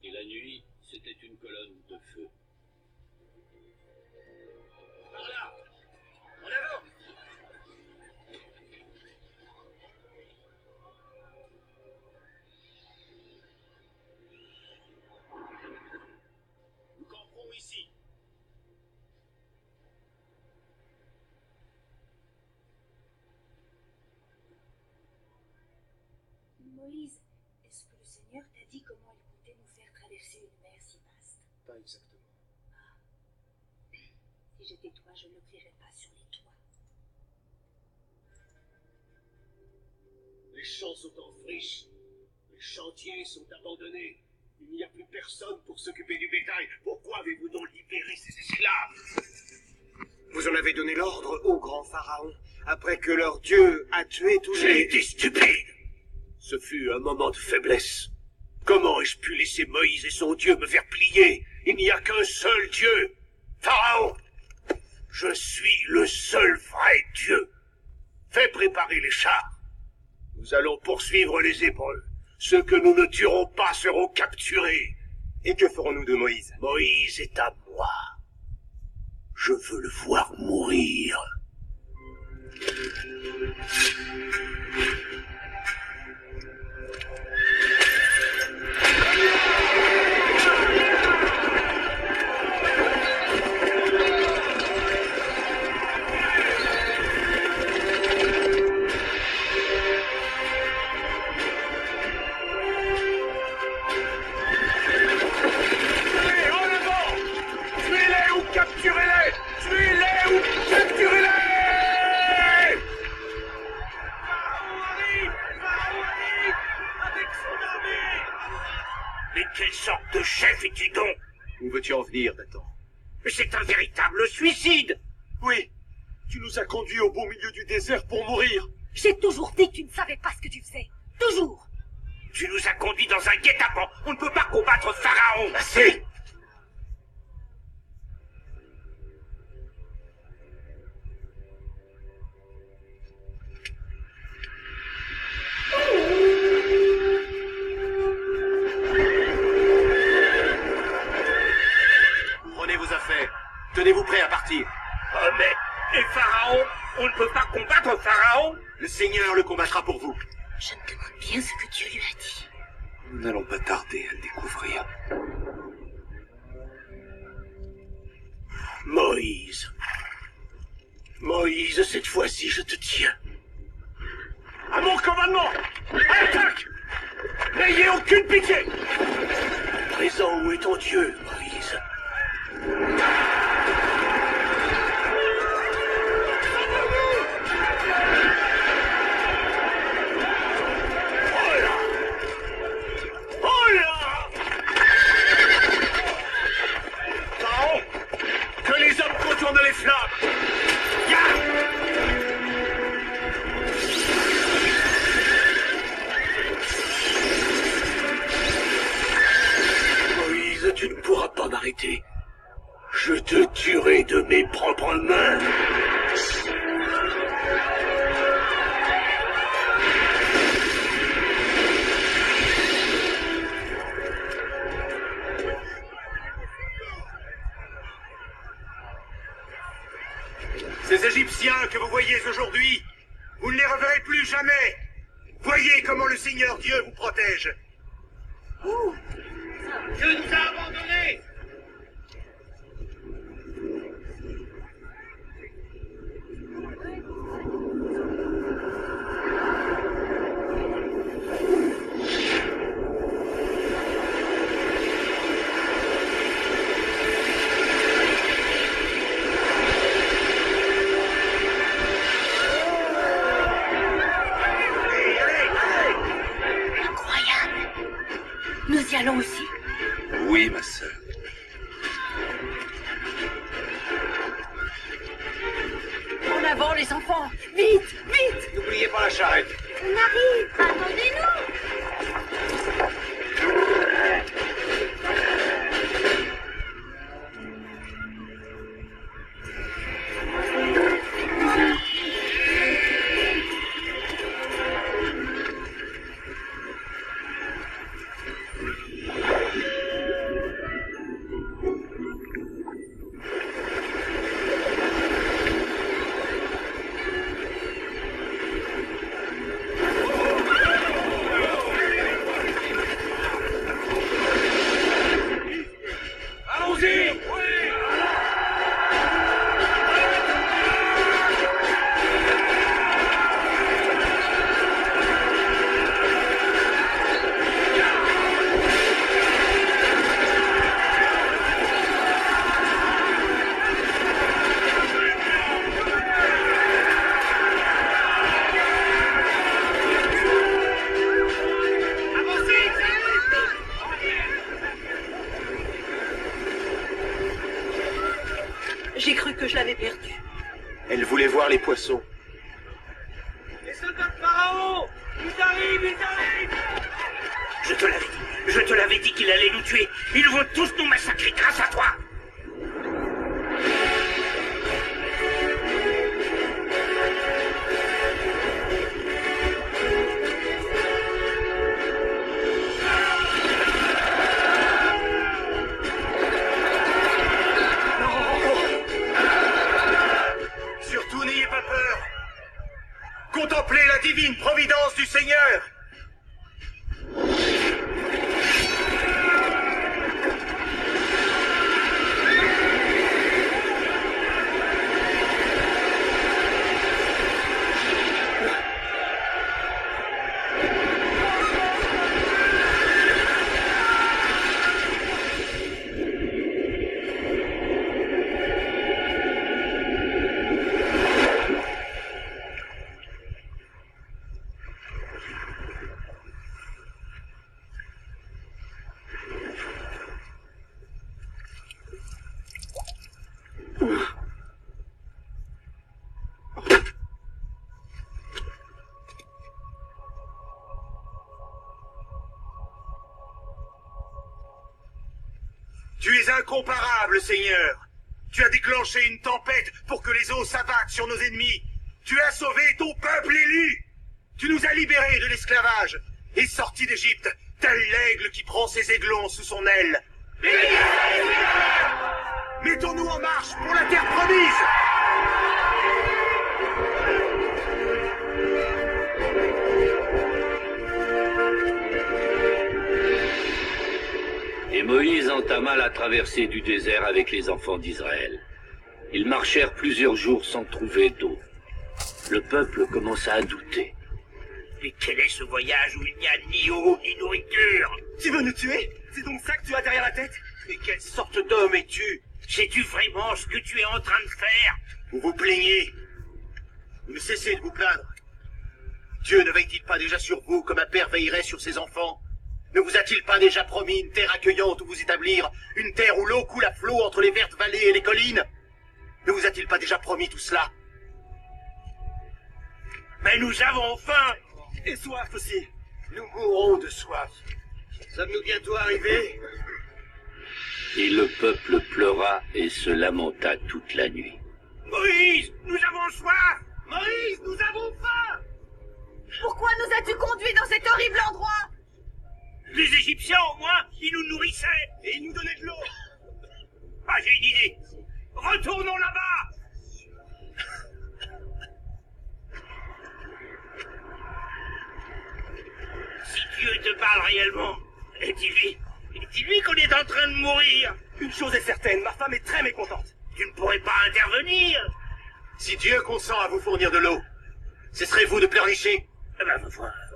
Et la nuit, c'était une colonne de feu. Par là! En avant! Nous camperons ici. Moïse, est-ce que le Seigneur t'a dit comment il comptait nous faire traverser une mer si vaste? Pas exactement. Si j'étais toi, je ne crierais pas sur les toits. Les champs sont en friche. Les chantiers sont abandonnés. Il n'y a plus personne pour s'occuper du bétail. Pourquoi avez-vous donc libéré ces esclaves? Vous en avez donné l'ordre au grand pharaon, après que leur Dieu a tué tous les... J'ai été stupide. Ce fut un moment de faiblesse. Comment ai-je pu laisser Moïse et son Dieu me faire plier? Il n'y a qu'un seul Dieu. Pharaon, je suis le seul vrai Dieu. Fais préparer les chars. Nous allons poursuivre les Hébreux. Ceux que nous ne tuerons pas seront capturés. Et que ferons-nous de Moïse? Moïse est à moi. Je veux le voir mourir. Quelle sorte de chef es-tu donc? Où veux-tu en venir, Nathan? C'est un véritable suicide! Oui, tu nous as conduits au beau milieu du désert pour mourir. J'ai toujours dit que tu ne savais pas ce que tu faisais. Toujours! Tu nous as conduits dans un guet-apens. On ne peut pas combattre Pharaon. Assez! Prenez vos affaires. Tenez-vous prêts à partir. Oh mais... Et Pharaon? On ne peut pas combattre Pharaon? Le Seigneur le combattra pour vous. Je me demande bien ce que Dieu lui a dit. Nous n'allons pas tarder à le découvrir. Moïse. Moïse, cette fois-ci, je te tiens. À mon commandement! Attaque! N'ayez aucune pitié! À présent, où est ton Dieu, Moïse? De les flammes. Moïse, tu ne pourras pas m'arrêter. Je te tuerai de mes propres mains. Ces Égyptiens que vous voyez aujourd'hui, vous ne les reverrez plus jamais. Voyez comment le Seigneur Dieu vous protège. Dieu nous a abandonnés. Nous y allons aussi? Oui, ma sœur. En avant, les enfants! Vite! Vite! N'oubliez pas la charrette. On arrive! Attendez-nous! J'ai cru que je l'avais perdu. Elle voulait voir les poissons. Les soldats de Pharaon! Ils arrivent, ils arrivent! Je te l'avais dit qu'il allait nous tuer. Ils vont tous nous massacrer grâce à toi. Surtout n'ayez pas peur. Contemplez la divine providence du Seigneur. Tu es incomparable, Seigneur. Tu as déclenché une tempête pour que les eaux s'abattent sur nos ennemis. Tu as sauvé ton peuple élu. Tu nous as libérés de l'esclavage et sortis d'Égypte, tel l'aigle qui prend ses aiglons sous son aile. Mettons-nous en marche pour la terre promise. Et Moïse entama la traversée du désert avec les enfants d'Israël. Ils marchèrent plusieurs jours sans trouver d'eau. Le peuple commença à douter. Mais quel est ce voyage où il n'y a ni eau ni nourriture? Tu veux nous tuer? C'est donc ça que tu as derrière la tête? Mais quelle sorte d'homme es-tu? Sais-tu vraiment ce que tu es en train de faire? Vous vous plaignez. Vous ne cessez de vous plaindre. Dieu ne veille-t-il pas déjà sur vous comme un père veillerait sur ses enfants? Ne vous a-t-il pas déjà promis une terre accueillante où vous établir, une terre où l'eau coule à flot entre les vertes vallées et les collines? Ne vous a-t-il pas déjà promis tout cela? Mais nous avons faim! Et soif aussi. Nous mourrons de soif. Sommes-nous bientôt arrivés? Et le peuple pleura et se lamenta toute la nuit. Moïse, nous avons soif! Moïse, nous avons faim! Pourquoi nous as-tu conduits dans cet horrible endroit? Les Égyptiens, au moins, ils nous nourrissaient et ils nous donnaient de l'eau. Ah, j'ai une idée. Retournons là-bas. Si Dieu te parle réellement, dis-lui qu'on est en train de mourir. Une chose est certaine, ma femme est très mécontente. Tu ne pourrais pas intervenir. Si Dieu consent à vous fournir de l'eau, cesserez-vous de pleurnicher? Eh ben,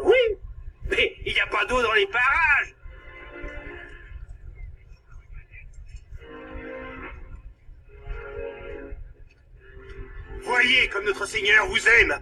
oui. Mais il n'y a pas d'eau dans les parages. Voyez comme notre Seigneur vous aime.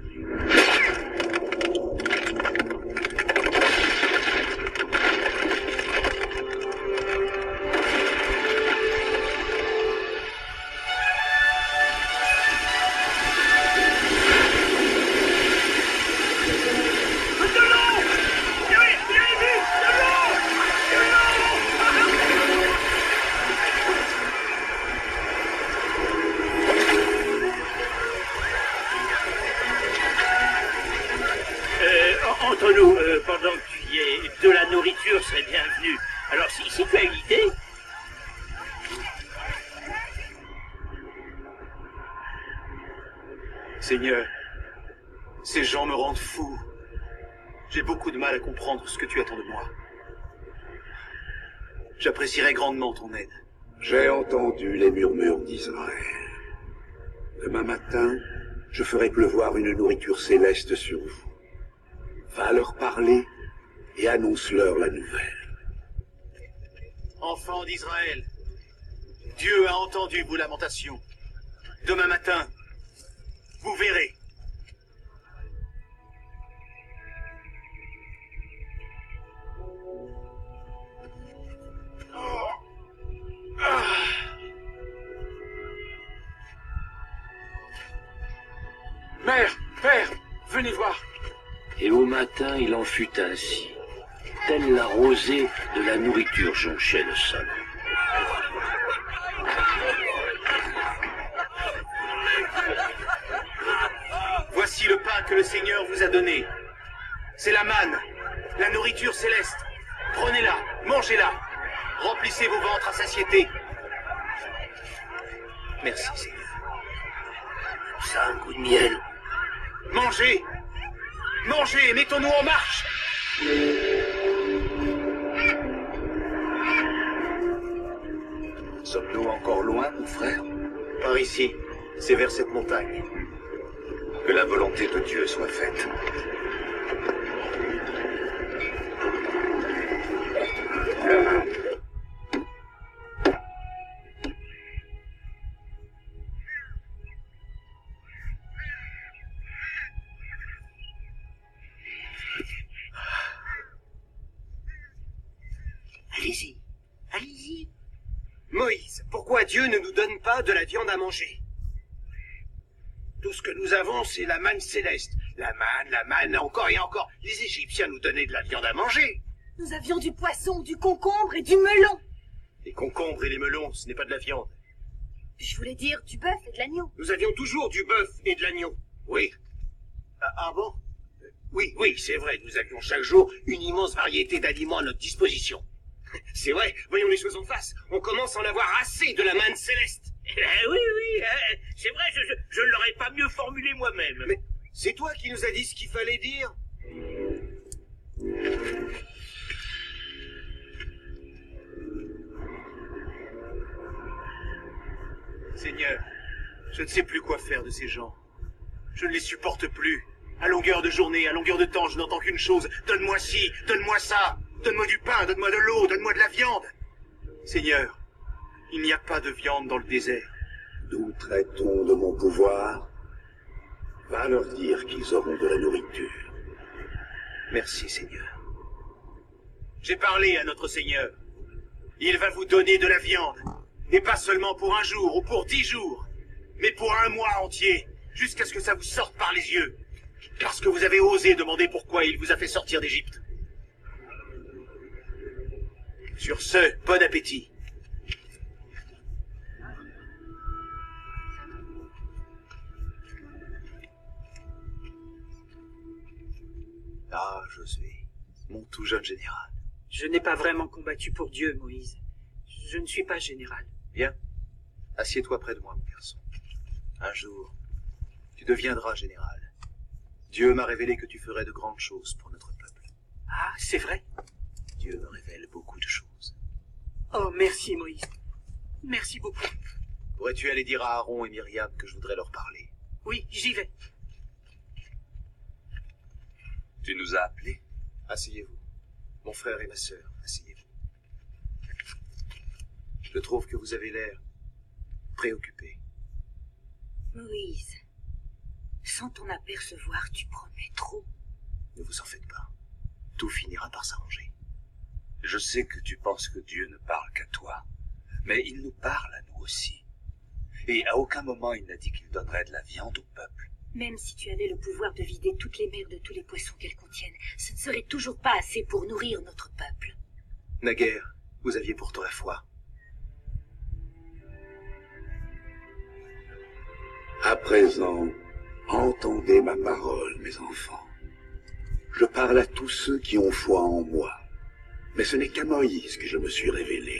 Entre nous, pendant que tu y es, de la nourriture serait bienvenue. Alors, si tu as une idée... Seigneur, ces gens me rendent fou. J'ai beaucoup de mal à comprendre ce que tu attends de moi. J'apprécierais grandement ton aide. J'ai entendu les murmures d'Israël. Demain matin, je ferai pleuvoir une nourriture céleste sur vous. Va leur parler et annonce-leur la nouvelle. Enfants d'Israël, Dieu a entendu vos lamentations. Demain matin, vous verrez. Père, père, venez voir. Et au matin, il en fut ainsi. Telle la rosée de la nourriture jonchait le sol. Voici le pain que le Seigneur vous a donné. C'est la manne, la nourriture céleste. Prenez-la, mangez-la. Remplissez vos ventres à satiété. Merci, Seigneur. Ça a un goût de miel. Mangez! Mangez! Mettons-nous en marche! Sommes-nous encore loin, mon frère? Par ici, c'est vers cette montagne. Que la volonté de Dieu soit faite. Allez-y, allez-y. Moïse, pourquoi Dieu ne nous donne pas de la viande à manger? Tout ce que nous avons, c'est la manne céleste. La manne, encore et encore. Les Égyptiens nous donnaient de la viande à manger. Nous avions du poisson, du concombre et du melon. Les concombres et les melons, ce n'est pas de la viande. Je voulais dire du bœuf et de l'agneau. Nous avions toujours du bœuf et de l'agneau. Oui, Ah bon? oui, c'est vrai. Nous avions chaque jour une immense variété d'aliments à notre disposition. C'est vrai, voyons les choses en face. On commence à en avoir assez de la manne céleste. Oui, c'est vrai, je ne l'aurais pas mieux formulé moi-même. Mais c'est toi qui nous as dit ce qu'il fallait dire. Seigneur, je ne sais plus quoi faire de ces gens. Je ne les supporte plus. À longueur de journée, à longueur de temps, je n'entends qu'une chose. Donne-moi ci, donne-moi ça. Donne-moi du pain, donne-moi de l'eau, donne-moi de la viande. Seigneur, il n'y a pas de viande dans le désert. Douterait-on de mon pouvoir? Va leur dire qu'ils auront de la nourriture. Merci, Seigneur. J'ai parlé à notre Seigneur. Il va vous donner de la viande. Et pas seulement pour un jour ou pour 10 jours, mais pour un mois entier, jusqu'à ce que ça vous sorte par les yeux. Parce que vous avez osé demander pourquoi il vous a fait sortir d'Égypte. Sur ce, bon appétit. Ah, Josué, mon tout jeune général. Je n'ai pas vraiment combattu pour Dieu, Moïse. Je ne suis pas général. Bien, assieds-toi près de moi, mon garçon. Un jour, tu deviendras général. Dieu m'a révélé que tu ferais de grandes choses pour notre peuple. Ah, c'est vrai? Dieu me révèle beaucoup de choses. Oh, merci, Moïse. Merci beaucoup. Pourrais-tu aller dire à Aaron et Myriam que je voudrais leur parler? Oui, j'y vais. Tu nous as appelés? Asseyez-vous. Mon frère et ma sœur, asseyez-vous. Je trouve que vous avez l'air préoccupé. Moïse, sans t'en apercevoir, tu promets trop. Ne vous en faites pas. Tout finira par s'arranger. Je sais que tu penses que Dieu ne parle qu'à toi, mais il nous parle à nous aussi. Et à aucun moment il n'a dit qu'il donnerait de la viande au peuple. Même si tu avais le pouvoir de vider toutes les mers de tous les poissons qu'elles contiennent, ce ne serait toujours pas assez pour nourrir notre peuple. Naguère, vous aviez pourtant la foi. À présent, entendez ma parole, mes enfants. Je parle à tous ceux qui ont foi en moi. Mais ce n'est qu'à Moïse que je me suis révélé.